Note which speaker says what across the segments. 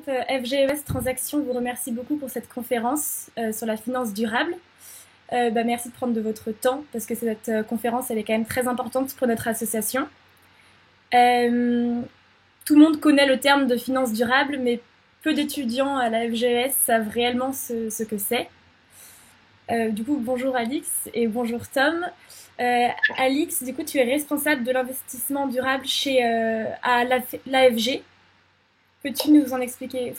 Speaker 1: l'équipe FGES Transactions vous remercie beaucoup pour cette conférence sur la finance durable. Merci de prendre de votre temps parce que cette conférence elle est quand même très importante pour notre association. Tout le monde connaît le terme de finance durable, mais peu d'étudiants à la FGES savent réellement ce que c'est. Du coup, bonjour Alix et bonjour Tom. Alix, du coup, tu es responsable de l'investissement durable à l'AFG. Peux-tu nous expliquer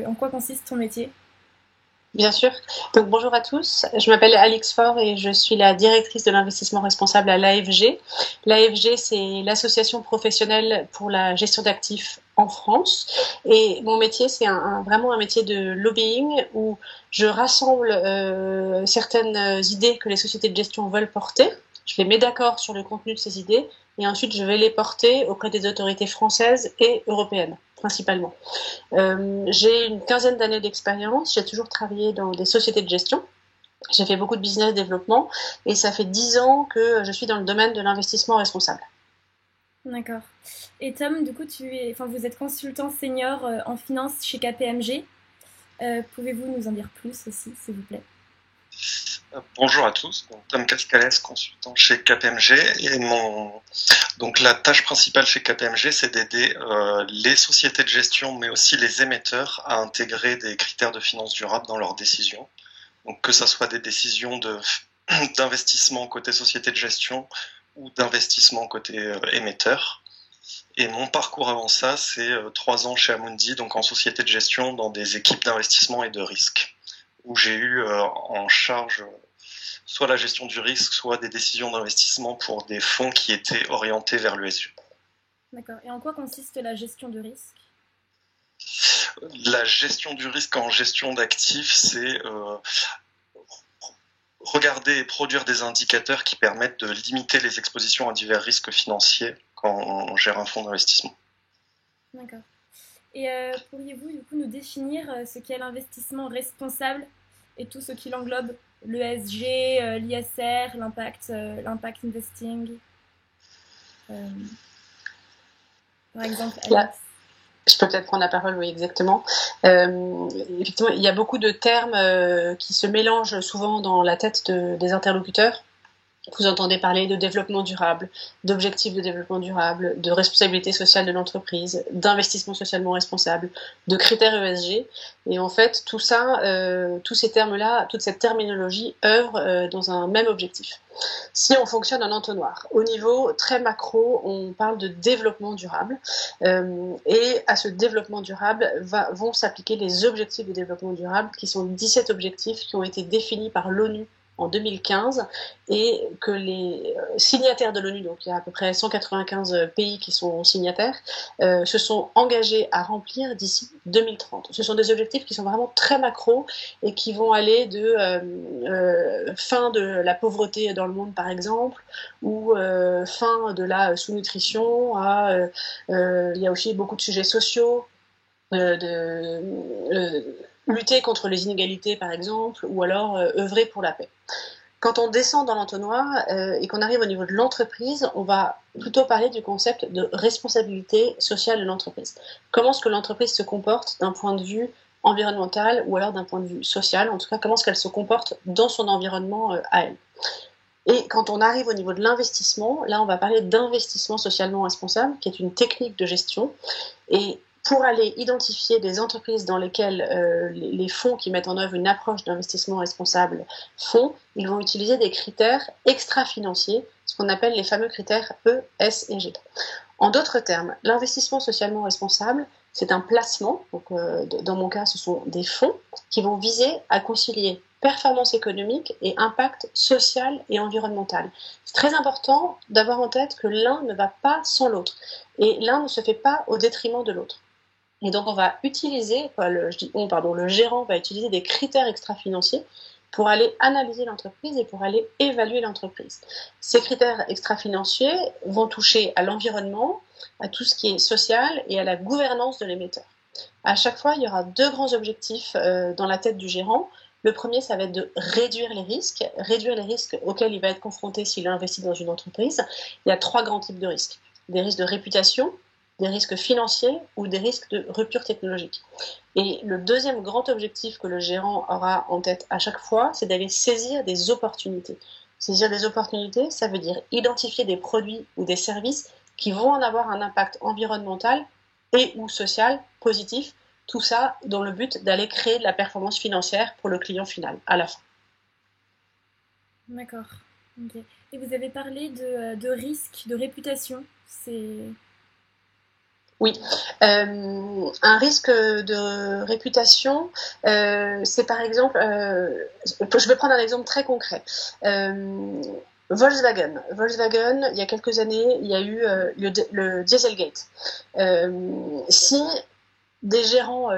Speaker 1: en quoi consiste ton métier?
Speaker 2: Bien sûr. Donc bonjour à tous. Je m'appelle Alix Faure et je suis la directrice de l'investissement responsable à l'AFG. L'AFG, c'est l'association professionnelle pour la gestion d'actifs en France. Et mon métier, c'est vraiment un métier de lobbying où je rassemble certaines idées que les sociétés de gestion veulent porter. Je les mets d'accord sur le contenu de ces idées et ensuite je vais les porter auprès des autorités françaises et européennes, principalement. J'ai une quinzaine d'années d'expérience, j'ai toujours travaillé dans des sociétés de gestion. J'ai fait beaucoup de business développement et ça fait 10 ans que je suis dans le domaine de l'investissement responsable.
Speaker 1: D'accord. Et Tom, du coup, vous êtes consultant senior en finance chez KPMG. Pouvez-vous nous en dire plus aussi, s'il vous plaît?
Speaker 3: Bonjour à tous, Tom Cascales, consultant chez KPMG, et donc la tâche principale chez KPMG, c'est d'aider les sociétés de gestion, mais aussi les émetteurs à intégrer des critères de finance durable dans leurs décisions. Donc que ce soit des décisions d'investissement côté société de gestion ou d'investissement côté émetteur. Et mon parcours avant ça, c'est 3 ans chez Amundi, donc en société de gestion dans des équipes d'investissement et de risque, où j'ai eu en charge soit la gestion du risque, soit des décisions d'investissement pour des fonds qui étaient orientés vers l'ESG.
Speaker 1: D'accord. Et en quoi consiste la gestion du risque?
Speaker 3: La gestion du risque en gestion d'actifs, c'est regarder et produire des indicateurs qui permettent de limiter les expositions à divers risques financiers quand on gère un fonds d'investissement.
Speaker 1: D'accord. Et pourriez-vous du coup nous définir ce qu'est l'investissement responsable et tout ce qui l'englobe, l'ESG, l'ISR, l'impact investing, par exemple, Alex?
Speaker 2: Je peux peut-être prendre la parole, oui, exactement. Effectivement, il y a beaucoup de termes qui se mélangent souvent dans la tête des interlocuteurs. Vous entendez parler de développement durable, d'objectifs de développement durable, de responsabilité sociale de l'entreprise, d'investissement socialement responsable, de critères ESG. Et en fait, tout ça, tous ces termes-là, toute cette terminologie œuvre dans un même objectif. Si on fonctionne en entonnoir, au niveau très macro, on parle de développement durable. Et à ce développement durable vont s'appliquer les objectifs de développement durable, qui sont 17 objectifs qui ont été définis par l'ONU en 2015 et que les signataires de l'ONU, donc il y a à peu près 195 pays qui sont signataires, se sont engagés à remplir d'ici 2030. Ce sont des objectifs qui sont vraiment très macro et qui vont aller de fin de la pauvreté dans le monde par exemple, ou fin de la sous-nutrition à il y a aussi beaucoup de sujets sociaux, lutter contre les inégalités par exemple, ou alors œuvrer pour la paix. Quand on descend dans l'entonnoir et qu'on arrive au niveau de l'entreprise, on va plutôt parler du concept de responsabilité sociale de l'entreprise. Comment est-ce que l'entreprise se comporte d'un point de vue environnemental ou alors d'un point de vue social, en tout cas comment est-ce qu'elle se comporte dans son environnement à elle. Et quand on arrive au niveau de l'investissement, là on va parler d'investissement socialement responsable, qui est une technique de gestion. Et pour aller identifier des entreprises dans lesquelles les fonds qui mettent en œuvre une approche d'investissement responsable font, ils vont utiliser des critères extra-financiers, ce qu'on appelle les fameux critères E, S et G. En d'autres termes, l'investissement socialement responsable, c'est un placement, donc dans mon cas ce sont des fonds, qui vont viser à concilier performance économique et impact social et environnemental. C'est très important d'avoir en tête que l'un ne va pas sans l'autre, et l'un ne se fait pas au détriment de l'autre. Et donc on va utiliser, le gérant va utiliser des critères extra-financiers pour aller analyser l'entreprise et pour aller évaluer l'entreprise. Ces critères extra-financiers vont toucher à l'environnement, à tout ce qui est social et à la gouvernance de l'émetteur. À chaque fois, il y aura 2 grands objectifs dans la tête du gérant. Le premier, ça va être de réduire les risques auxquels il va être confronté s'il investit dans une entreprise. Il y a 3 grands types de risques. Des risques de réputation, des risques financiers ou des risques de rupture technologique. Et le deuxième grand objectif que le gérant aura en tête à chaque fois, c'est d'aller saisir des opportunités. Saisir des opportunités, ça veut dire identifier des produits ou des services qui vont en avoir un impact environnemental et ou social positif, tout ça dans le but d'aller créer de la performance financière pour le client final à la fin.
Speaker 1: D'accord. Okay. Et vous avez parlé de risque, de réputation.
Speaker 2: Oui, un risque de réputation, c'est par exemple, je vais prendre un exemple très concret. Volkswagen, il y a quelques années, il y a eu le Dieselgate. Si des gérants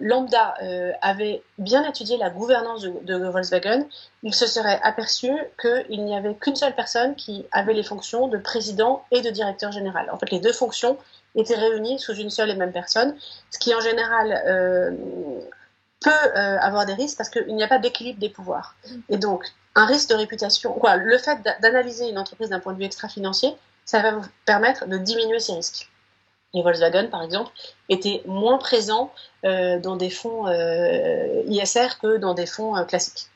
Speaker 2: lambda avaient bien étudié la gouvernance de Volkswagen, ils se seraient aperçus qu'il n'y avait qu'une seule personne qui avait les fonctions de président et de directeur général. En fait, les deux fonctions étaient réunies sous une seule et même personne, ce qui en général peut avoir des risques parce qu'il n'y a pas d'équilibre des pouvoirs. Et donc, un risque de réputation, le fait d'analyser une entreprise d'un point de vue extra-financier, ça va vous permettre de diminuer ces risques. Et Volkswagen, par exemple, était moins présent dans des fonds ISR que dans des fonds classiques.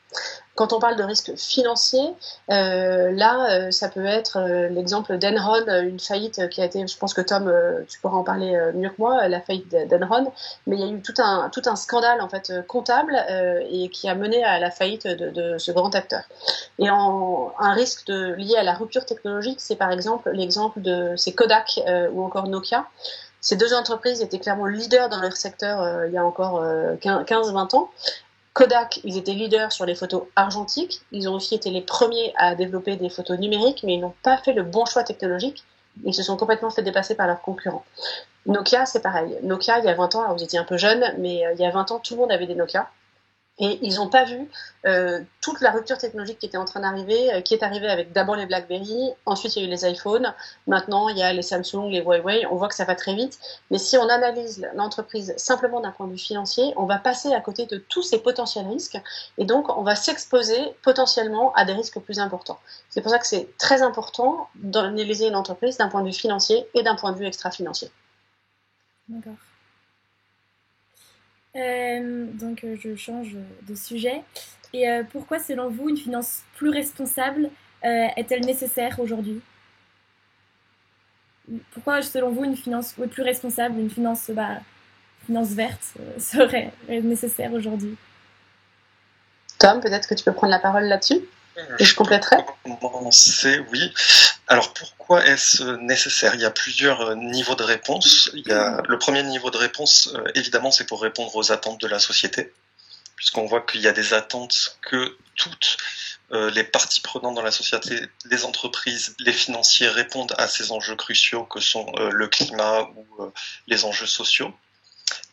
Speaker 2: Quand on parle de risque financier, ça peut être l'exemple d'Enron, une faillite qui a été, je pense que Tom, tu pourras en parler mieux que moi, la faillite d'Enron, mais il y a eu tout un scandale en fait comptable et qui a mené à la faillite de ce grand acteur. Et un risque lié à la rupture technologique, c'est par exemple l'exemple de ces Kodak ou encore Nokia. Ces deux entreprises étaient clairement leaders dans leur secteur il y a encore 15-20 ans. Kodak, ils étaient leaders sur les photos argentiques. Ils ont aussi été les premiers à développer des photos numériques, mais ils n'ont pas fait le bon choix technologique. Ils se sont complètement fait dépasser par leurs concurrents. Nokia, c'est pareil. Nokia, il y a 20 ans, alors vous étiez un peu jeune, mais il y a 20 ans, tout le monde avait des Nokia. Et ils n'ont pas vu toute la rupture technologique qui était en train d'arriver, qui est arrivée avec d'abord les BlackBerry, ensuite il y a eu les iPhones, maintenant il y a les Samsung, les Huawei, on voit que ça va très vite. Mais si on analyse l'entreprise simplement d'un point de vue financier, on va passer à côté de tous ces potentiels risques et donc on va s'exposer potentiellement à des risques plus importants. C'est pour ça que c'est très important d'analyser une entreprise d'un point de vue financier et d'un point de vue extra-financier.
Speaker 1: D'accord. Donc je change de sujet. Et pourquoi, selon vous, une finance plus responsable est-elle nécessaire aujourd'hui? Pourquoi, selon vous, une finance plus responsable, une finance verte serait nécessaire aujourd'hui?
Speaker 2: Tom, peut-être que tu peux prendre la parole là-dessus et je compléterai.
Speaker 3: Oui. Alors pourquoi est-ce nécessaire? Il y a plusieurs niveaux de réponse. Le premier niveau de réponse, évidemment, c'est pour répondre aux attentes de la société, puisqu'on voit qu'il y a des attentes que toutes les parties prenantes dans la société, les entreprises, les financiers répondent à ces enjeux cruciaux que sont le climat ou les enjeux sociaux.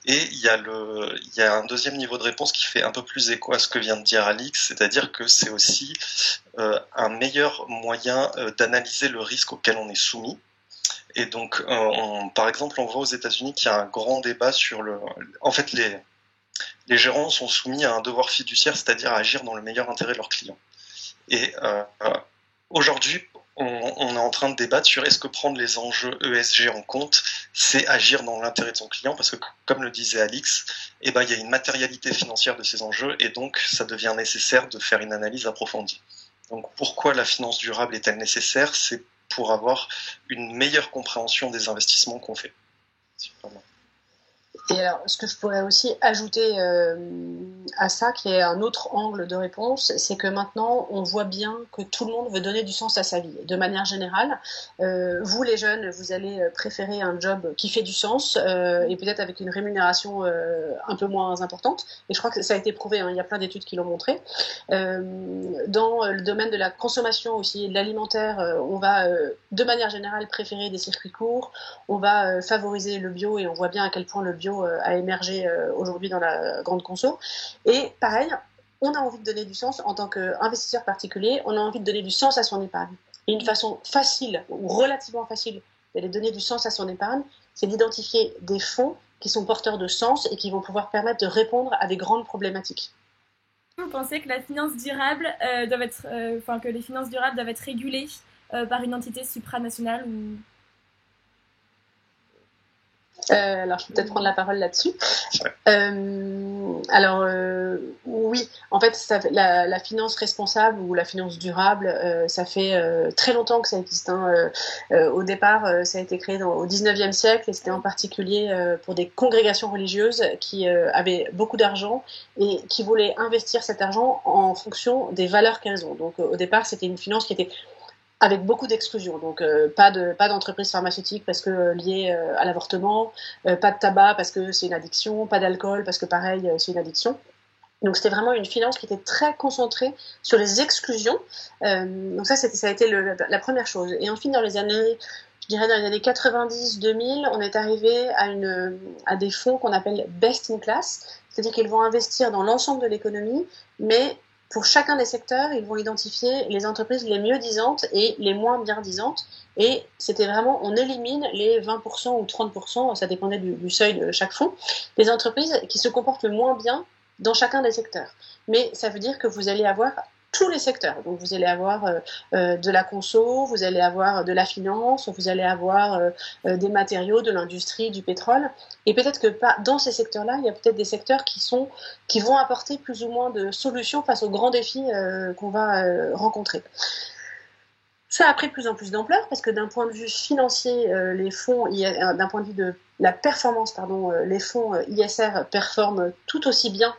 Speaker 3: Et il y a un deuxième niveau de réponse qui fait un peu plus écho à ce que vient de dire Alix, c'est-à-dire que c'est aussi un meilleur moyen d'analyser le risque auquel on est soumis. Et donc, par exemple, on voit aux États-Unis qu'il y a un grand débat sur En fait, les gérants sont soumis à un devoir fiduciaire, c'est-à-dire à agir dans le meilleur intérêt de leurs clients. Et aujourd'hui, on est en train de débattre sur est-ce que prendre les enjeux ESG en compte, c'est agir dans l'intérêt de son client, parce que comme le disait Alix, il y a une matérialité financière de ces enjeux et donc ça devient nécessaire de faire une analyse approfondie. Donc pourquoi la finance durable est-elle nécessaire? C'est pour avoir une meilleure compréhension des investissements qu'on fait. Sûrement.
Speaker 2: Et alors, ce que je pourrais aussi ajouter à ça, qui est un autre angle de réponse, c'est que maintenant, on voit bien que tout le monde veut donner du sens à sa vie. De manière générale, vous les jeunes, vous allez préférer un job qui fait du sens et peut-être avec une rémunération un peu moins importante. Et je crois que ça a été prouvé, hein, il y a plein d'études qui l'ont montré. Dans le domaine de la consommation aussi, de l'alimentaire, on va de manière générale préférer des circuits courts, on va favoriser le bio et on voit bien à quel point le bio a émergé aujourd'hui dans la grande conso. Et pareil, on a envie de donner du sens en tant qu'investisseur particulier, on a envie de donner du sens à son épargne. Et une façon facile, ou relativement facile, d'aller donner du sens à son épargne, c'est d'identifier des fonds qui sont porteurs de sens et qui vont pouvoir permettre de répondre à des grandes problématiques.
Speaker 1: Vous pensez que la finance durable que les finances durables doivent être régulées par une entité supranationale ou...
Speaker 2: Alors, je peux peut-être prendre la parole là-dessus. Oui, en fait, la finance responsable ou la finance durable, ça fait très longtemps que ça existe. Au départ, ça a été créé au 19e siècle et c'était en particulier pour des congrégations religieuses qui avaient beaucoup d'argent et qui voulaient investir cet argent en fonction des valeurs qu'elles ont. Donc, au départ, c'était une finance qui était avec beaucoup d'exclusions, donc pas d'entreprise pharmaceutique parce que liée à l'avortement, pas de tabac parce que c'est une addiction, pas d'alcool parce que pareil c'est une addiction. Donc c'était vraiment une finance qui était très concentrée sur les exclusions. Donc ça a été la première chose. Et ensuite dans les années 90-2000, on est arrivé à des fonds qu'on appelle best in class, c'est-à-dire qu'ils vont investir dans l'ensemble de l'économie, mais pour chacun des secteurs, ils vont identifier les entreprises les mieux disantes et les moins bien disantes. Et c'était vraiment, on élimine les 20% ou 30%, ça dépendait du seuil de chaque fonds, des entreprises qui se comportent le moins bien dans chacun des secteurs. Mais ça veut dire que vous allez avoir tous les secteurs. Donc vous allez avoir de la conso, vous allez avoir de la finance, vous allez avoir des matériaux, de l'industrie, du pétrole. Et peut-être que dans ces secteurs-là, il y a peut-être des secteurs qui vont apporter plus ou moins de solutions face aux grands défis qu'on va rencontrer. Ça a pris de plus en plus d'ampleur parce que d'un point de vue financier, les fonds, d'un point de vue de la performance, les fonds ISR performent tout aussi bien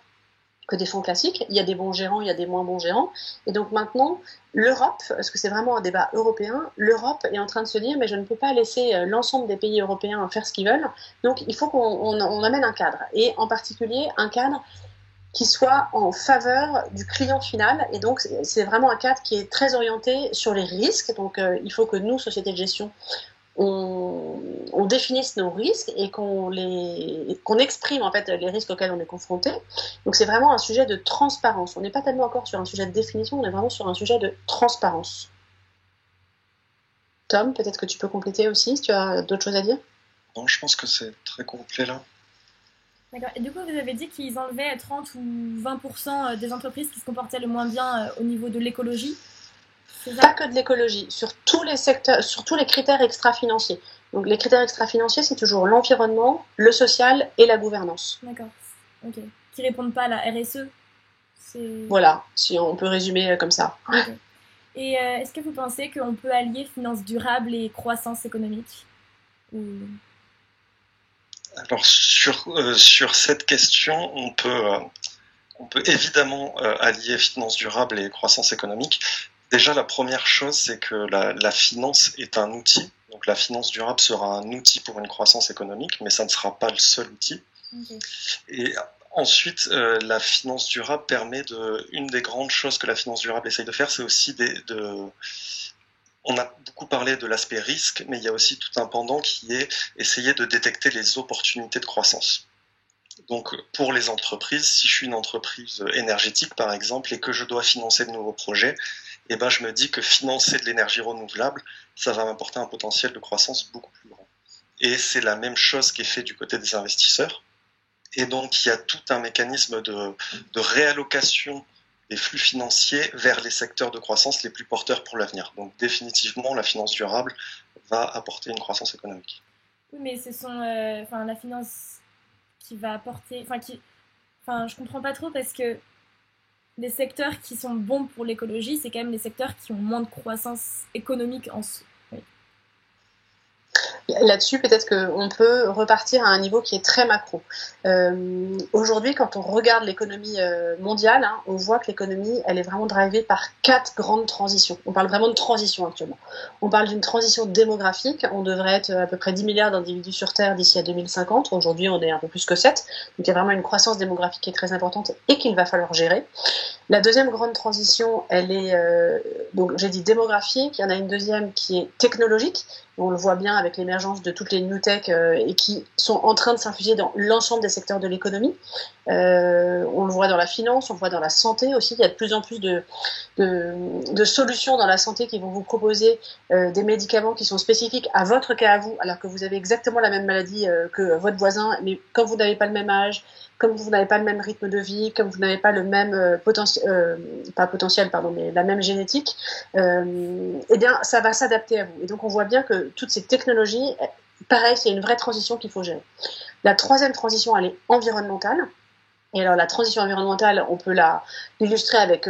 Speaker 2: que des fonds classiques. Il y a des bons gérants, il y a des moins bons gérants. Et donc maintenant, l'Europe, parce que c'est vraiment un débat européen, l'Europe est en train de se dire mais je ne peux pas laisser l'ensemble des pays européens faire ce qu'ils veulent. Donc il faut qu'on amène un cadre. Et en particulier, un cadre qui soit en faveur du client final. Et donc c'est vraiment un cadre qui est très orienté sur les risques. Donc il faut que nous, sociétés de gestion, on définisse nos risques et qu'on exprime en fait les risques auxquels on est confronté. Donc c'est vraiment un sujet de transparence. On n'est pas tellement encore sur un sujet de définition, on est vraiment sur un sujet de transparence. Tom, peut-être que tu peux compléter aussi si tu as d'autres choses à dire.
Speaker 3: Non, je pense que c'est très complet là.
Speaker 1: D'accord. Et du coup, vous avez dit qu'ils enlevaient 30 ou 20% des entreprises qui se comportaient le moins bien au niveau de l'écologie.
Speaker 2: Pas que de l'écologie, sur tous les secteurs, sur tous les critères extra-financiers. Donc les critères extra-financiers, c'est toujours l'environnement, le social et la gouvernance.
Speaker 1: D'accord. Ok. Qui répondent pas à la RSE.
Speaker 2: Voilà, si on peut résumer comme ça.
Speaker 1: Okay. Et est-ce que vous pensez qu'on peut allier finance durable et croissance économique
Speaker 3: Alors sur cette question, on peut évidemment allier finance durable et croissance économique. Déjà, la première chose, c'est que la finance est un outil. Donc la finance durable sera un outil pour une croissance économique, mais ça ne sera pas le seul outil. Okay. Et ensuite, la finance durable permet une des grandes choses que la finance durable essaye de faire, c'est aussi on a beaucoup parlé de l'aspect risque, mais il y a aussi tout un pendant qui est essayer de détecter les opportunités de croissance. Donc pour les entreprises, si je suis une entreprise énergétique par exemple et que je dois financer de nouveaux projets, eh ben, je me dis que financer de l'énergie renouvelable, ça va m'apporter un potentiel de croissance beaucoup plus grand. Et c'est la même chose qui est fait du côté des investisseurs. Et donc, il y a tout un mécanisme de réallocation des flux financiers vers les secteurs de croissance les plus porteurs pour l'avenir. Donc, définitivement, la finance durable va apporter une croissance économique.
Speaker 1: Oui, mais ce sont la finance qui va apporter... je comprends pas trop parce que les secteurs qui sont bons pour l'écologie, c'est quand même les secteurs qui ont moins de croissance économique en soi. Oui.
Speaker 2: Là-dessus, peut-être qu'on peut repartir à un niveau qui est très macro. Aujourd'hui, quand on regarde l'économie mondiale, on voit que l'économie, elle est vraiment drivée par 4 grandes transitions. On parle vraiment de transition actuellement. On parle d'une transition démographique. On devrait être à peu près 10 milliards d'individus sur Terre d'ici à 2050. Aujourd'hui, on est un peu plus que 7. Donc, il y a vraiment une croissance démographique qui est très importante et qu'il va falloir gérer. La deuxième grande transition, elle est, donc j'ai dit démographique. Il y en a une deuxième qui est technologique. On le voit bien avec l'émergence de toutes les new tech et qui sont en train de s'infuser dans l'ensemble des secteurs de l'économie. On le voit dans la finance, on le voit dans la santé aussi. Il y a de plus en plus de solutions dans la santé qui vont vous proposer des médicaments qui sont spécifiques à votre cas à vous, alors que vous avez exactement la même maladie que votre voisin, mais comme vous n'avez pas le même âge, comme vous n'avez pas le même rythme de vie, comme vous n'avez pas le même mais la même génétique, eh bien, ça va s'adapter à vous. Et donc, on voit bien que toutes ces technologies pareil, c'est une vraie transition qu'il faut gérer. La troisième transition, elle est environnementale. Et alors la transition environnementale, on peut l'illustrer avec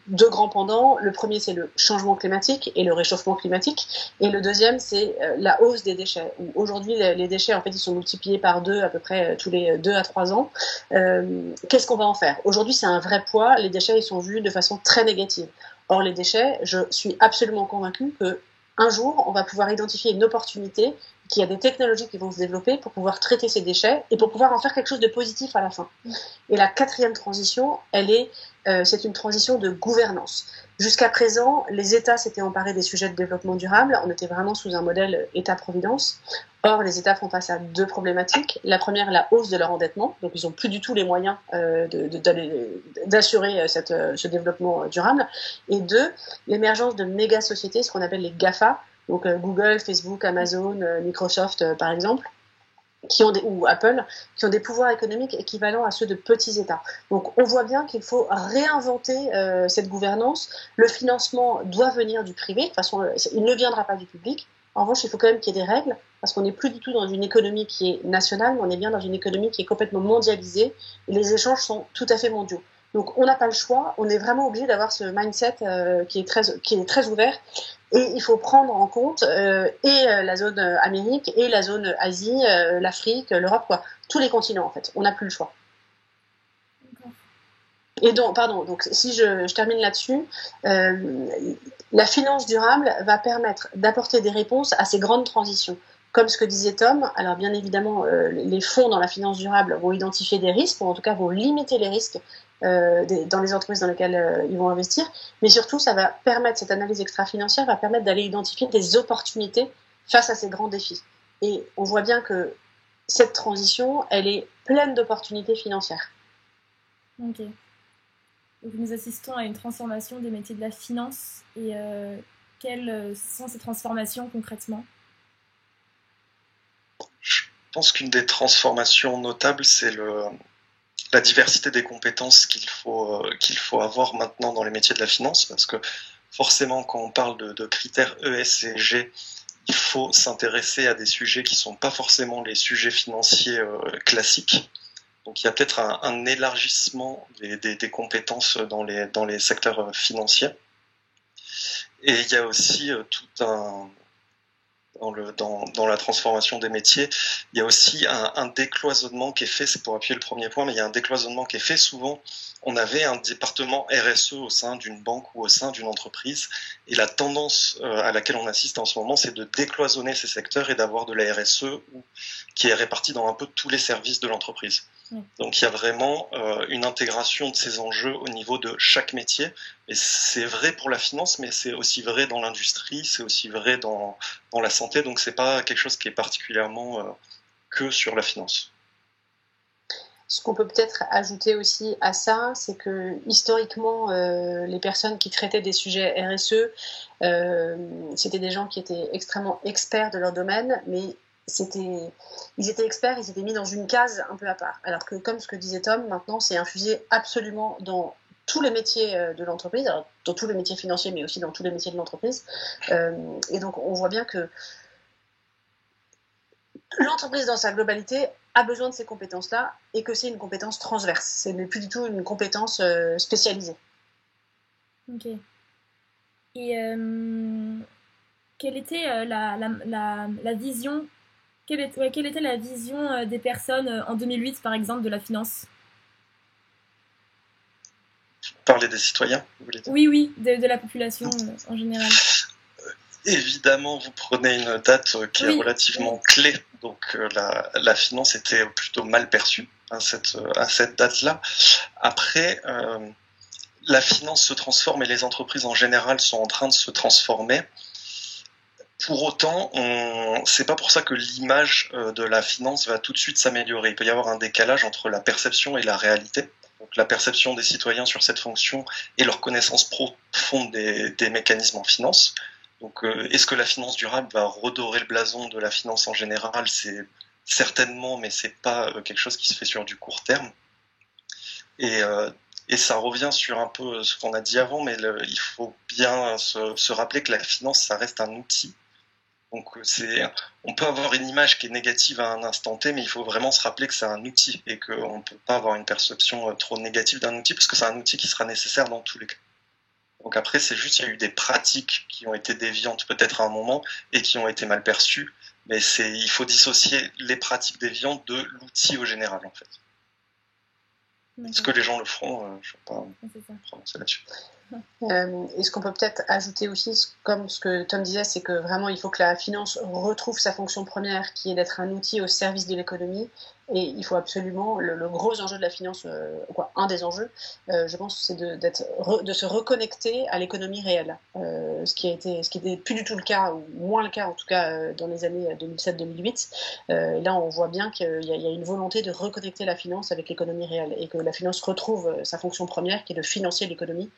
Speaker 2: deux grands pendants. Le premier, c'est le changement climatique et le réchauffement climatique. Et le deuxième, c'est la hausse des déchets. Aujourd'hui, les déchets, en fait, ils sont multipliés par deux à peu près tous les 2 à 3 ans. Qu'est-ce qu'on va en faire? Aujourd'hui, c'est un vrai poids. Les déchets, ils sont vus de façon très négative. Or, les déchets, je suis absolument convaincue que un jour, on va pouvoir identifier une opportunité, qu'il y a des technologies qui vont se développer pour pouvoir traiter ces déchets et pour pouvoir en faire quelque chose de positif à la fin. Et la quatrième transition, c'est une transition de gouvernance. Jusqu'à présent, les États s'étaient emparés des sujets de développement durable. On était vraiment sous un modèle État-providence. Or, les États font face à deux problématiques. La première, la hausse de leur endettement. Donc, ils n'ont plus du tout les moyens d'assurer ce développement durable. Et deux, l'émergence de méga-sociétés, ce qu'on appelle les GAFA. Donc, Google, Facebook, Amazon, Microsoft, par exemple, ou Apple, qui ont des pouvoirs économiques équivalents à ceux de petits États. Donc on voit bien qu'il faut réinventer cette gouvernance. Le financement doit venir du privé, de toute façon il ne viendra pas du public. En revanche, il faut quand même qu'il y ait des règles, parce qu'on n'est plus du tout dans une économie qui est nationale, mais on est bien dans une économie qui est complètement mondialisée, et les échanges sont tout à fait mondiaux. Donc on n'a pas le choix, on est vraiment obligé d'avoir ce mindset qui est très ouvert. Et il faut prendre en compte la zone Amérique et la zone Asie, l'Afrique, l'Europe, quoi. Tous les continents, en fait. On n'a plus le choix. Et donc si je termine là-dessus, la finance durable va permettre d'apporter des réponses à ces grandes transitions. Comme ce que disait Tom, alors bien évidemment, les fonds dans la finance durable vont identifier des risques, ou en tout cas vont limiter les risques dans les entreprises dans lesquelles ils vont investir, mais surtout ça va permettre, cette analyse extra-financière va permettre d'aller identifier des opportunités face à ces grands défis. Et on voit bien que cette transition, elle est pleine d'opportunités financières.
Speaker 1: Ok. Donc nous assistons à une transformation des métiers de la finance, et quelles sont ces transformations concrètement?
Speaker 3: Je pense qu'une des transformations notables, c'est la diversité des compétences qu'il faut avoir maintenant dans les métiers de la finance, parce que forcément, quand on parle de critères ES et G, il faut s'intéresser à des sujets qui ne sont pas forcément les sujets financiers classiques. Donc il y a peut-être un élargissement des compétences dans les secteurs financiers. Et il y a aussi tout un... Dans la transformation des métiers, il y a aussi un décloisonnement qui est fait, c'est pour appuyer le premier point, mais il y a un décloisonnement qui est fait. Souvent, on avait un département RSE au sein d'une banque ou au sein d'une entreprise, et la tendance à laquelle on assiste en ce moment, c'est de décloisonner ces secteurs et d'avoir de la RSE qui est répartie dans un peu tous les services de l'entreprise. Donc il y a vraiment une intégration de ces enjeux au niveau de chaque métier, et c'est vrai pour la finance, mais c'est aussi vrai dans l'industrie, c'est aussi vrai dans la santé, donc c'est pas quelque chose qui est particulièrement que sur la finance.
Speaker 2: Ce qu'on peut peut-être ajouter aussi à ça, c'est que historiquement, les personnes qui traitaient des sujets RSE, c'était des gens qui étaient extrêmement experts de leur domaine, mais ils étaient experts, ils étaient mis dans une case un peu à part. Alors que, comme ce que disait Tom, maintenant, c'est infusé absolument dans tous les métiers de l'entreprise, alors dans tous les métiers financiers, mais aussi dans tous les métiers de l'entreprise. Et donc, on voit bien que l'entreprise, dans sa globalité, a besoin de ces compétences-là, et que c'est une compétence transverse. Ce n'est plus du tout une compétence spécialisée.
Speaker 1: Ok. Et quelle était la vision quelle était la vision des personnes en 2008, par exemple, de la finance?
Speaker 3: Vous parlez des citoyens, vous voulez dire?
Speaker 1: Oui, de la population en général.
Speaker 3: Évidemment, vous prenez une date qui est relativement clé, donc la finance était plutôt mal perçue à cette date-là. Après, la finance se transforme et les entreprises en général sont en train de se transformer. Pour autant, c'est pas pour ça que l'image de la finance va tout de suite s'améliorer. Il peut y avoir un décalage entre la perception et la réalité. Donc la perception des citoyens sur cette fonction et leur connaissance profonde des mécanismes en finance. Donc est-ce que la finance durable va redorer le blason de la finance en général? C'est certainement, mais c'est pas quelque chose qui se fait sur du court terme. Et ça revient sur un peu ce qu'on a dit avant, mais il faut bien se rappeler que la finance, ça reste un outil Donc on peut avoir une image qui est négative à un instant T, mais il faut vraiment se rappeler que c'est un outil et qu'on ne peut pas avoir une perception trop négative d'un outil parce que c'est un outil qui sera nécessaire dans tous les cas. Donc après, c'est juste, il y a eu des pratiques qui ont été déviantes peut-être à un moment et qui ont été mal perçues, mais il faut dissocier les pratiques déviantes de l'outil au général, en fait. Est-ce que les gens le feront je ne vais pas me prononcer là-dessus.
Speaker 2: Et ce qu'on peut peut-être ajouter aussi, comme ce que Tom disait, c'est que vraiment il faut que la finance retrouve sa fonction première, qui est d'être un outil au service de l'économie. Et il faut absolument, le gros enjeu de la finance, un des enjeux, je pense, c'est de se reconnecter à l'économie réelle. Ce qui était plus du tout le cas, ou moins le cas en tout cas dans les années 2007-2008. Là, on voit bien qu'il y a une volonté de reconnecter la finance avec l'économie réelle et que la finance retrouve sa fonction première, qui est de financer l'économie,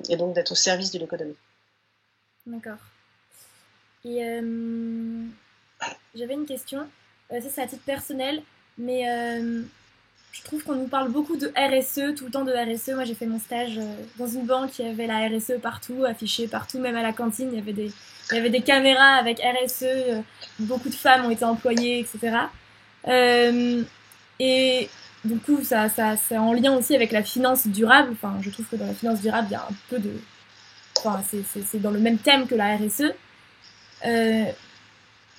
Speaker 2: et donc d'être au service de l'économie.
Speaker 1: D'accord. Et j'avais une question. Ça, c'est à titre personnel, mais je trouve qu'on nous parle beaucoup de RSE, tout le temps de RSE. Moi, j'ai fait mon stage dans une banque, il y avait la RSE partout, affichée partout, même à la cantine, il y avait des caméras avec RSE, beaucoup de femmes ont été employées, etc. Et du coup, ça c'est en lien aussi avec la finance durable. Enfin, je trouve que dans la finance durable, il y a un peu de... Enfin, c'est dans le même thème que la RSE.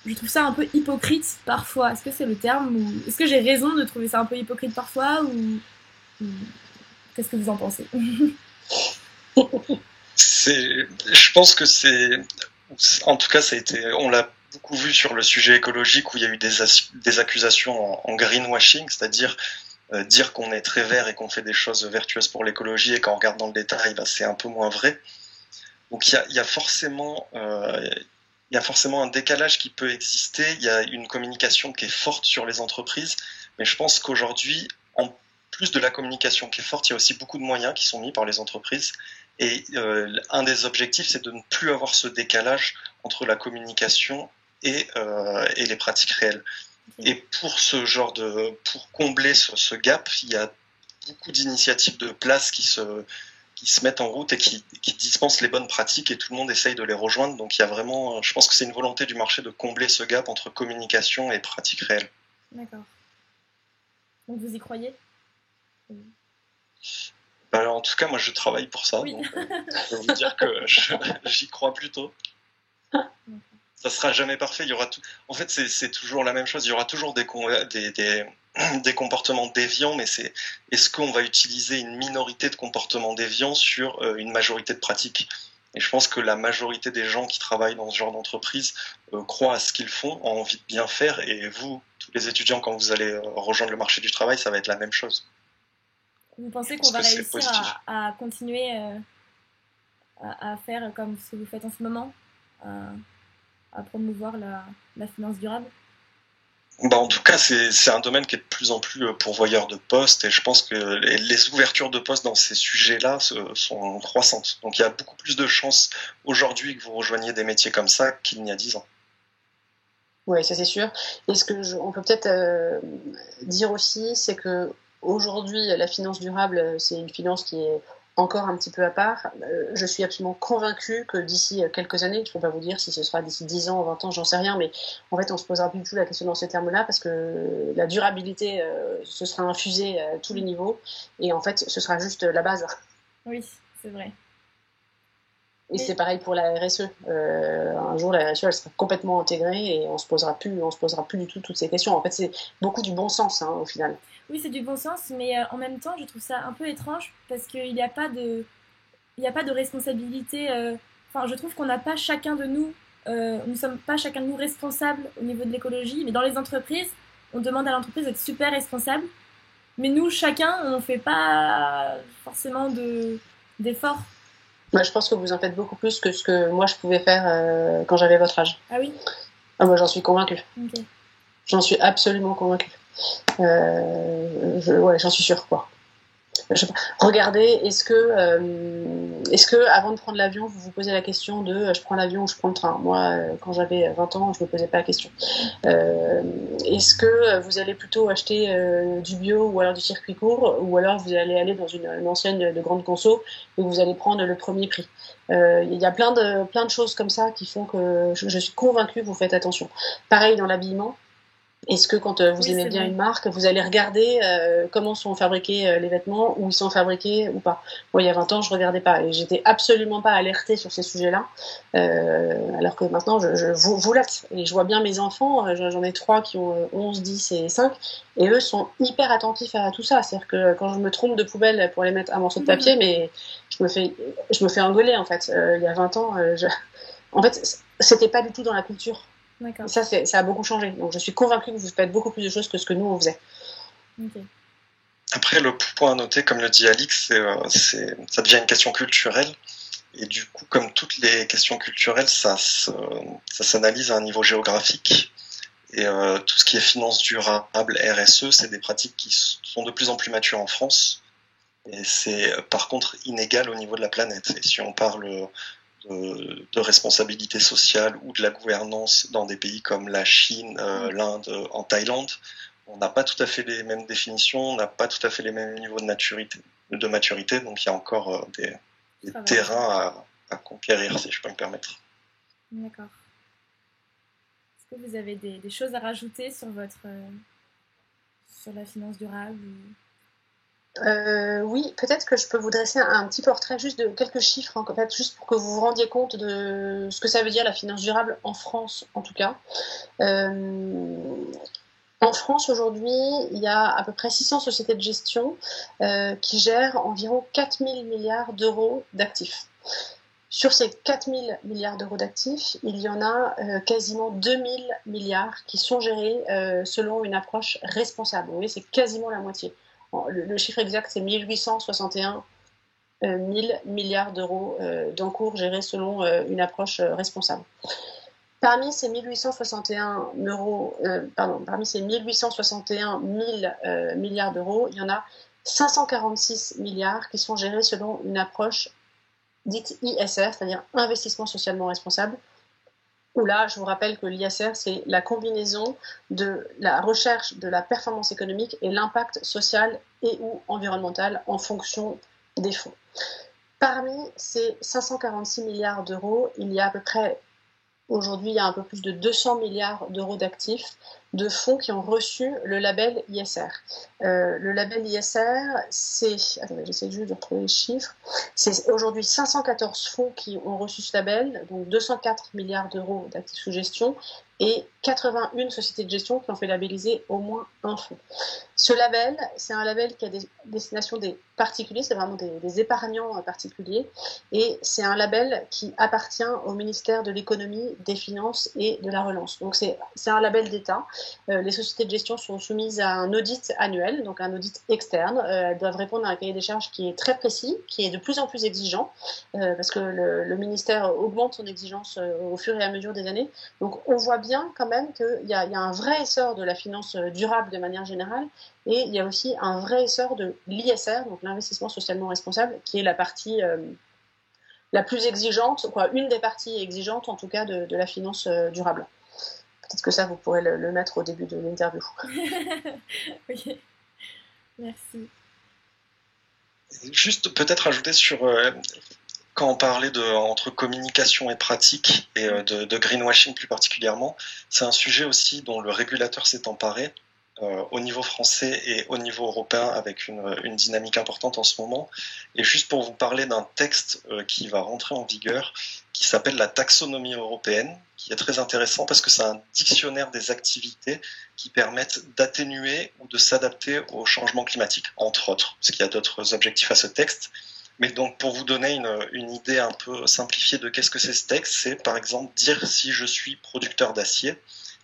Speaker 1: Je trouve ça un peu hypocrite parfois. Est-ce que c'est le terme ou est-ce que j'ai raison de trouver ça un peu hypocrite parfois ou... Qu'est-ce que vous en pensez?
Speaker 3: Je pense que en tout cas, on l'a beaucoup vu sur le sujet écologique où il y a eu des accusations en greenwashing, c'est-à-dire dire qu'on est très vert et qu'on fait des choses vertueuses pour l'écologie et quand on regarde dans le détail, c'est un peu moins vrai. Donc il y a forcément un décalage qui peut exister, il y a une communication qui est forte sur les entreprises, mais je pense qu'aujourd'hui, en plus de la communication qui est forte, il y a aussi beaucoup de moyens qui sont mis par les entreprises. Et un des objectifs, c'est de ne plus avoir ce décalage entre la communication et les pratiques réelles. Okay. Et pour combler ce gap, il y a beaucoup d'initiatives de place qui se mettent en route et qui dispensent les bonnes pratiques et tout le monde essaye de les rejoindre. Donc il y a vraiment, je pense que c'est une volonté du marché de combler ce gap entre communication et pratiques réelles.
Speaker 1: D'accord. Donc vous y croyez?
Speaker 3: En tout cas, moi je travaille pour ça, oui. Donc je peux vous dire que j'y crois plutôt. Ça sera jamais parfait. Il y aura En fait, c'est toujours la même chose. Il y aura toujours des comportements déviants, mais est-ce qu'on va utiliser une minorité de comportements déviants sur une majorité de pratiques? Et je pense que la majorité des gens qui travaillent dans ce genre d'entreprise croient à ce qu'ils font, ont envie de bien faire. Et vous, tous les étudiants, quand vous allez rejoindre le marché du travail, ça va être la même chose.
Speaker 1: Vous pensez qu'on va réussir à continuer à faire comme ce que vous faites en ce moment, à promouvoir la finance durable?
Speaker 3: En tout cas, c'est un domaine qui est de plus en plus pourvoyeur de postes et je pense que les ouvertures de postes dans ces sujets-là sont croissantes. Donc il y a beaucoup plus de chances aujourd'hui que vous rejoigniez des métiers comme ça qu'il n'y a 10 ans.
Speaker 2: Oui, ça c'est sûr. Et ce que on peut peut-être dire aussi, c'est que aujourd'hui, la finance durable, c'est une finance qui est encore un petit peu à part. Je suis absolument convaincue que d'ici quelques années, je ne peux pas vous dire si ce sera d'ici 10 ans, 20 ans, j'en sais rien, mais en fait, on se posera plus du tout la question dans ces termes-là parce que la durabilité, ce sera infusé à tous les niveaux et en fait, ce sera juste la base.
Speaker 1: Oui, c'est vrai.
Speaker 2: Et c'est pareil pour la RSE. Un jour, la RSE, elle sera complètement intégrée et on se posera plus du tout toutes ces questions. En fait, c'est beaucoup du bon sens, au final.
Speaker 1: Oui, c'est du bon sens, mais en même temps, je trouve ça un peu étrange parce qu'il n'y a pas de responsabilité. Enfin, je trouve qu'on n'a pas chacun de nous, nous sommes pas chacun de nous responsables au niveau de l'écologie, mais dans les entreprises, on demande à l'entreprise d'être super responsable, mais nous, chacun, on ne fait pas forcément d'efforts.
Speaker 2: Je pense que vous en faites beaucoup plus que ce que moi je pouvais faire quand j'avais votre âge.
Speaker 1: Ah oui?
Speaker 2: Moi j'en suis convaincue.
Speaker 1: Okay.
Speaker 2: J'en suis absolument convaincue. J'en suis sûre, quoi. je sais pas, regardez, est-ce que avant de prendre l'avion, vous vous posez la question de je prends l'avion ou je prends le train? Moi, quand j'avais 20 ans, je me posais pas la question. Euh, Est-ce que vous allez plutôt acheter du bio ou alors du circuit court, ou alors vous allez aller dans une enseigne de grande conso et vous allez prendre le premier prix? Il y a plein de choses comme ça qui font que je suis convaincue que vous faites attention. Pareil dans l'habillement. Est-ce que quand vous
Speaker 1: Oui,
Speaker 2: aimez
Speaker 1: c'est
Speaker 2: bien
Speaker 1: vrai.
Speaker 2: une marque, vous allez regarder comment sont fabriqués les vêtements, où ils sont fabriqués ou pas? Moi, il y a 20 ans, je regardais pas et j'étais absolument pas alertée sur ces sujets-là, alors que maintenant, vous l'êtes. Et je vois bien mes enfants, j'en ai trois qui ont 11, 10 et 5, et eux sont hyper attentifs à tout ça. C'est-à-dire que quand je me trompe de poubelle pour aller mettre un morceau de papier, mais je me fais engueuler en fait. Il y a 20 ans, en fait, c'était pas du tout dans la culture. Et
Speaker 1: D'accord.
Speaker 2: ça a beaucoup changé. Donc je suis convaincue que vous faites beaucoup plus de choses que ce que nous on faisait.
Speaker 1: Ok.
Speaker 3: Après, le point à noter, comme le dit Alix, ça devient une question culturelle. Et du coup, comme toutes les questions culturelles, ça s'analyse à un niveau géographique. Et tout ce qui est finance durable, RSE, c'est des pratiques qui sont de plus en plus matures en France. Et c'est par contre inégal au niveau de la planète. Et si on parle de responsabilité sociale ou de la gouvernance dans des pays comme la Chine, l'Inde, en Thaïlande, on n'a pas tout à fait les mêmes définitions, on n'a pas tout à fait les mêmes niveaux de maturité, donc il y a encore des terrains à conquérir, si je peux me permettre.
Speaker 1: D'accord. Est-ce que vous avez des choses à rajouter sur sur la finance durable
Speaker 2: Oui, peut-être que je peux vous dresser un petit portrait juste de quelques chiffres, en fait, juste pour que vous vous rendiez compte de ce que ça veut dire la finance durable en France, en tout cas. Euh, En France, aujourd'hui, il y a à peu près 600 sociétés de gestion qui gèrent environ 4 000 milliards d'euros d'actifs. Sur ces 4 000 milliards d'euros d'actifs, il y en a quasiment 2 000 milliards qui sont gérés selon une approche responsable. Vous voyez, c'est quasiment la moitié. Le chiffre exact, c'est 1861 000 milliards d'euros d'encours gérés selon une approche responsable. Parmi ces 1861 parmi ces 1861 000 milliards d'euros, il y en a 546 milliards qui sont gérés selon une approche dite ISR, c'est-à-dire investissement socialement responsable. Où là, je vous rappelle que l'ISR, c'est la combinaison de la recherche de la performance économique et l'impact social et ou environnemental en fonction des fonds. Parmi ces 546 milliards d'euros, il y a à peu près aujourd'hui, il y a un peu plus de 200 milliards d'euros d'actifs de fonds qui ont reçu le label ISR. Le label ISR, c'est... Attendez, j'essaie juste de retrouver les chiffres. C'est aujourd'hui 514 fonds qui ont reçu ce label, donc 204 milliards d'euros d'actifs sous gestion et 81 sociétés de gestion qui ont fait labelliser au moins un fonds. Ce label, c'est un label qui a des destinations des particuliers, c'est vraiment des épargnants particuliers, et c'est un label qui appartient au ministère de l'économie, des finances et de la relance. Donc c'est un label d'État. Les sociétés de gestion sont soumises à un audit annuel, donc un audit externe. Elles doivent répondre à un cahier des charges qui est très précis, qui est de plus en plus exigeant, parce que le ministère augmente son exigence au fur et à mesure des années. Donc on voit bien quand même qu'il y a un vrai essor de la finance durable de manière générale, et il y a aussi un vrai essor de l'ISR, donc l'investissement socialement responsable, qui est la partie la plus exigeante, quoi, une des parties exigeantes en tout cas de la finance durable. Peut-être que ça, vous pourrez le mettre au début de l'interview.
Speaker 1: Oui, merci.
Speaker 3: Juste peut-être ajouter sur quand on parlait entre communication et pratique et de greenwashing plus particulièrement, c'est un sujet aussi dont le régulateur s'est emparé au niveau français et au niveau européen avec une dynamique importante en ce moment. Et juste pour vous parler d'un texte qui va rentrer en vigueur, qui s'appelle la taxonomie européenne, qui est très intéressant parce que c'est un dictionnaire des activités qui permettent d'atténuer ou de s'adapter au changement climatique, entre autres, parce qu'il y a d'autres objectifs à ce texte. Mais donc, pour vous donner une idée un peu simplifiée de qu'est-ce que c'est ce texte, c'est par exemple dire si je suis producteur d'acier,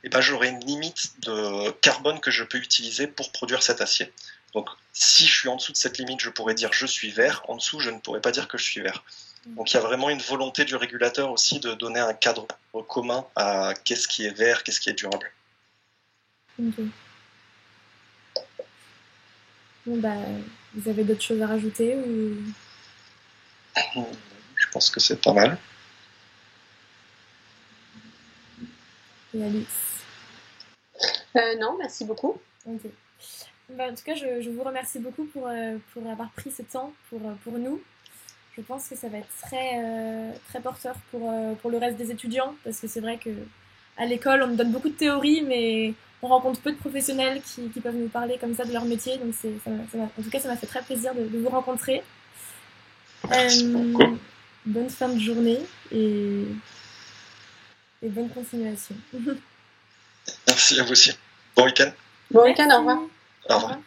Speaker 3: eh ben, j'aurai une limite de carbone que je peux utiliser pour produire cet acier. Donc, si je suis en dessous de cette limite, je pourrais dire je suis vert. En dessous, je ne pourrais pas dire que je suis vert. Donc, il y a vraiment une volonté du régulateur aussi de donner un cadre commun à qu'est-ce qui est vert, qu'est-ce qui est durable.
Speaker 1: Ok. Bon, bah, Vous avez d'autres choses à rajouter ou...
Speaker 3: Je pense que c'est pas mal.
Speaker 1: Et Alix?
Speaker 2: Non, merci beaucoup.
Speaker 1: Ok. En tout cas, je vous remercie beaucoup pour avoir pris ce temps pour nous. Je pense que ça va être très porteur pour le reste des étudiants, parce que c'est vrai qu'à l'école, on nous donne beaucoup de théories, mais on rencontre peu de professionnels qui peuvent nous parler comme ça de leur métier. Donc en tout cas, ça m'a fait très plaisir de vous rencontrer.
Speaker 3: Merci beaucoup.
Speaker 1: Bonne fin de journée et bonne continuation.
Speaker 3: Merci à vous aussi. Bon week-end.
Speaker 2: Bon week-end, au revoir.
Speaker 3: Au revoir.